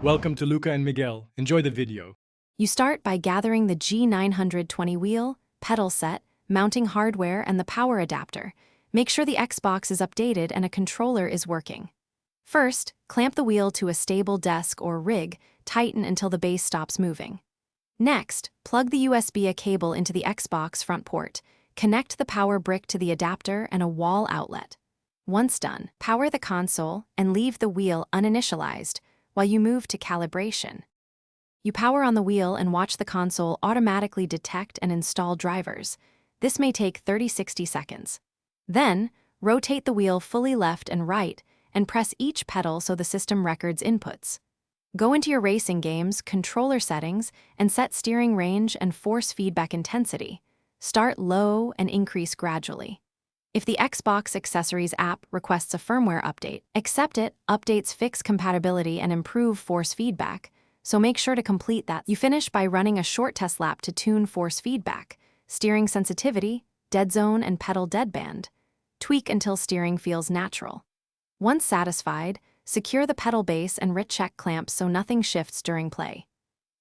Welcome to Luca and Miguel. Enjoy the video. You start by gathering the G920 wheel, pedal set, mounting hardware, and the power adapter. Make sure the Xbox is updated and a controller is working. First, clamp the wheel to a stable desk or rig, tighten until the base stops moving. Next, plug the USB-A cable into the Xbox front port. Connect the power brick to the adapter and a wall outlet. Once done, power the console and leave the wheel uninitialized while you move to calibration. You power on the wheel and watch the console automatically detect and install drivers. This may take 30-60 seconds. Then, rotate the wheel fully left and right and press each pedal so the system records inputs. Go into your racing game's controller settings and set steering range and force feedback intensity. Start low and increase gradually. If the Xbox Accessories app requests a firmware update, accept it. Updates fix compatibility and improve force feedback, so make sure to complete that. You finish by running a short test lap to tune force feedback, steering sensitivity, dead zone, and pedal deadband. Tweak until steering feels natural. Once satisfied, secure the pedal base and wrist check clamps so nothing shifts during play.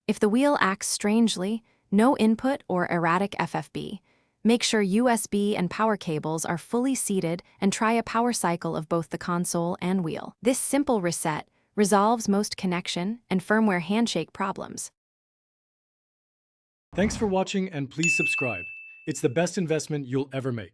If the wheel acts strangely, no input or erratic FFB, make sure USB and power cables are fully seated and try a power cycle of both the console and wheel. This simple reset resolves most connection and firmware handshake problems. Thanks for watching and please subscribe. It's the best investment you'll ever make.